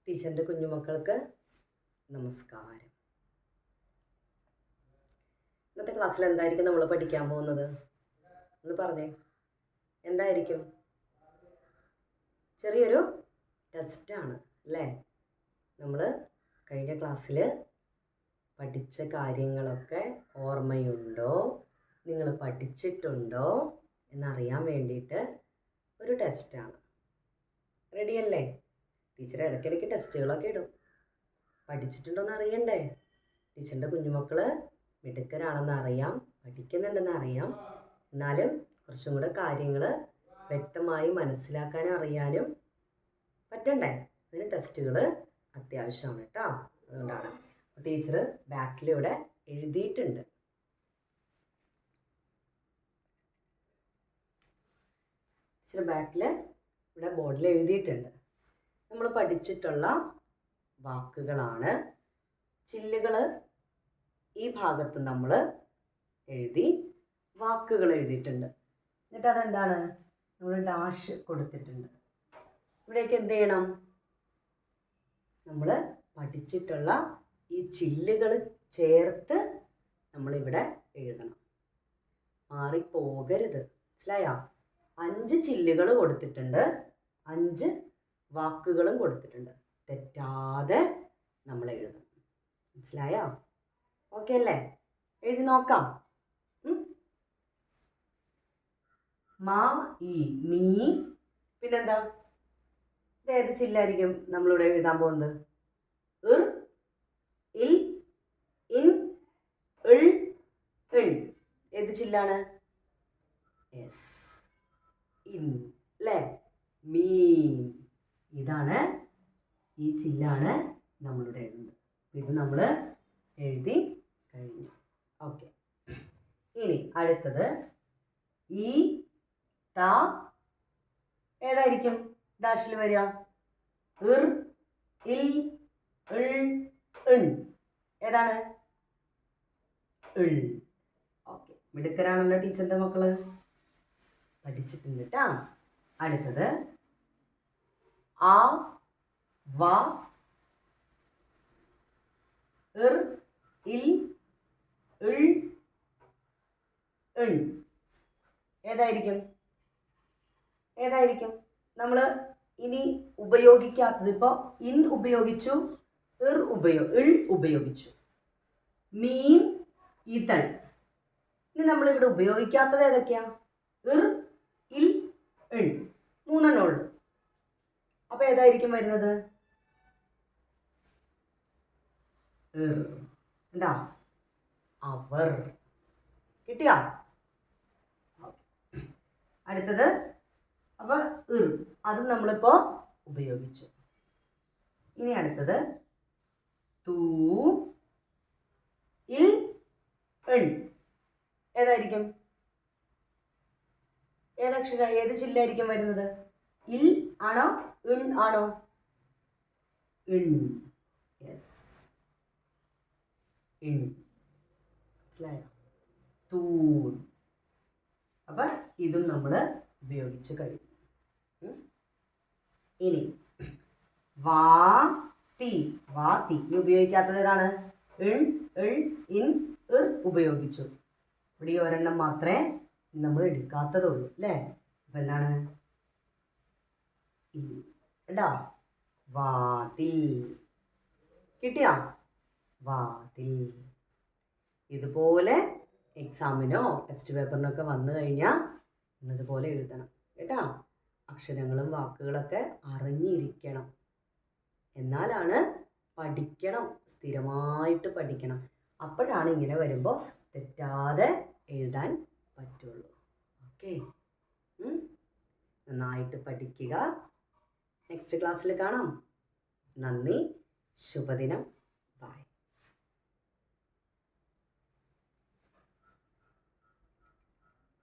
ടീച്ചറിൻ്റെ കുഞ്ഞുമക്കൾക്ക് നമസ്കാരം. ഇന്നത്തെ ക്ലാസ്സിൽ എന്തായിരിക്കും നമ്മൾ പഠിക്കാൻ പോകുന്നത് എന്ന് പറഞ്ഞേ. എന്തായിരിക്കും? ചെറിയൊരു ടെസ്റ്റാണ് അല്ലേ? നമ്മൾ കഴിഞ്ഞ ക്ലാസ്സിൽ പഠിച്ച കാര്യങ്ങളൊക്കെ ഓർമ്മയുണ്ടോ, നിങ്ങൾ പഠിച്ചിട്ടുണ്ടോ എന്നറിയാൻ വേണ്ടിയിട്ട് ഒരു ടെസ്റ്റാണ്. റെഡിയല്ലേ? ടീച്ചർ ഇടയ്ക്കിടയ്ക്ക് ടെസ്റ്റുകളൊക്കെ ഇടും. പഠിച്ചിട്ടുണ്ടോയെന്ന് അറിയണ്ടേ? ടീച്ചറിൻ്റെ കുഞ്ഞുമക്കൾ മിടുക്കരാണെന്ന് അറിയാം, പഠിക്കുന്നുണ്ടെന്ന് അറിയാം. എന്നാലും കുറച്ചും കൂടെ കാര്യങ്ങൾ വ്യക്തമായി മനസ്സിലാക്കാനും അറിയാനും പറ്റണ്ടേ? അതിന് ടെസ്റ്റുകൾ അത്യാവശ്യമാണ് കേട്ടോ. അതുകൊണ്ടാണ് ടീച്ചർ ബാക്കിൽ ഇവിടെ എഴുതിയിട്ടുണ്ട്. ടീച്ചർ ബാക്കിൽ ഇവിടെ ബോർഡിൽ എഴുതിയിട്ടുണ്ട്. നമ്മൾ പഠിച്ചിട്ടുള്ള വാക്കുകളാണ്. ചില്ലുകൾ ഈ ഭാഗത്ത് നമ്മൾ എഴുതി വാക്കുകൾ എഴുതിയിട്ടുണ്ട്. എന്നിട്ട് അതെന്താണ്? നമ്മൾ ഡാഷ് കൊടുത്തിട്ടുണ്ട്. ഇവിടേക്ക് എന്ത് ചെയ്യണം? നമ്മൾ പഠിച്ചിട്ടുള്ള ഈ ചില്ലുകൾ ചേർത്ത് നമ്മളിവിടെ എഴുതണം. മാറിപ്പോകരുത്. മനസ്സിലായോ? 5 ചില്ലുകൾ കൊടുത്തിട്ടുണ്ട്, 5 വാക്കുകളും കൊടുത്തിട്ടുണ്ട്. തെറ്റാതെ നമ്മൾ എഴുതണം. മനസ്സിലായോ? ഓക്കെ അല്ലേ? എഴുതി നോക്കാം. മാ ഈ മീ. പിന്നെന്താ? ഇത് ഏത് ചില്ലായിരിക്കും നമ്മളിവിടെ എഴുതാൻ പോകുന്നത്? ഇർ, ഇൽ, ഇൻ, ഇൾ, ഇൺ. ഏത് ചില്ലാണ്? യെസ്, ഇൻ അല്ലേ? മീൻ. ഇതാണ്, ഈ ചില്ലാണ് നമ്മളിവിടെ എഴുതുന്നത്. ഇത് നമ്മൾ എഴുതി കഴിഞ്ഞു. ഓക്കെ. ഇനി അടുത്തത് ഈ ത. ഏതായിരിക്കും ഡാഷിൽ വരിക? ഇർ, ഇൽ, ഇൾ, ഇൺ. ഏതാണ്? ഇൾ. ഓക്കെ. മിടുക്കരാണല്ലോ ടീച്ചറിൻ്റെ മക്കള്, പഠിച്ചിട്ടുണ്ട് കേട്ടാ. അടുത്തത് ആ വ ഇർ, ഇൽ, ഇൾ, ഇൺ. ഏതായിരിക്കും? ഏതായിരിക്കും നമ്മൾ ഇനി ഉപയോഗിക്കാത്തത്? ഇപ്പോൾ ഇൻ ഉപയോഗിച്ചു, ഇൾ ഉപയോഗിച്ചു, മീൻ, ഇതൾ. ഇനി നമ്മളിവിടെ ഉപയോഗിക്കാത്തത് ഏതൊക്കെയാ? ഇർ, ഇൽ, ഇൺ. 3 എണ്ണം ഉള്ളു. അപ്പോൾ ഏതായിരിക്കും വരുന്നത്? എന്താ? അവർ. കിട്ടിയാ? അടുത്തത് അപ്പോൾ അതും നമ്മളിപ്പോ ഉപയോഗിച്ചു. ഇനി അടുത്തത് തൂ, ഇൽ, ഇൺ. ഏതായിരിക്കും? ഏതക്ഷര, ഏത് ചില്ലായിരിക്കും വരുന്നത്? ഇൽ ആണോ, ഇൺ ആണോ? ഇൺ. യെസ്, ഇൺ. മനസ്സിലായോ? തൂൺ. അപ്പം ഇതും നമ്മൾ ഉപയോഗിച്ച് കഴിഞ്ഞു. ഇനി വാ തി. വാ തി. ഇനി ഉപയോഗിക്കാത്തത് ഏതാണ്? ഇൺ, ഇൾ, ഇൻ, ഇർ ഉപയോഗിച്ചു. ഇവിടെ ഈ ഒരെണ്ണം മാത്രമേ നമ്മൾ എടുക്കാത്തതുള്ളൂ അല്ലേ? അപ്പം എന്താണ്? കേട്ടോ? വാതിൽ. കിട്ടിയാ? വാതിൽ. ഇതുപോലെ എക്സാമിനോ ടെസ്റ്റ് പേപ്പറിനൊക്കെ വന്നു കഴിഞ്ഞാൽ ഇന്നതുപോലെ എഴുതണം കേട്ടോ. അക്ഷരങ്ങളും വാക്കുകളൊക്കെ അറിഞ്ഞിരിക്കണം. എന്നാലാണ് പഠിക്കണം, സ്ഥിരമായിട്ട് പഠിക്കണം. അപ്പോഴാണ് ഇങ്ങനെ വരുമ്പോൾ തെറ്റാതെ എഴുതാൻ പറ്റുള്ളൂ. ഓക്കെ. നന്നായിട്ട് പഠിക്കുക. നെക്സ്റ്റ് ക്ലാസ്സിൽ കാണാം. നന്ദി. ശുഭദിനം.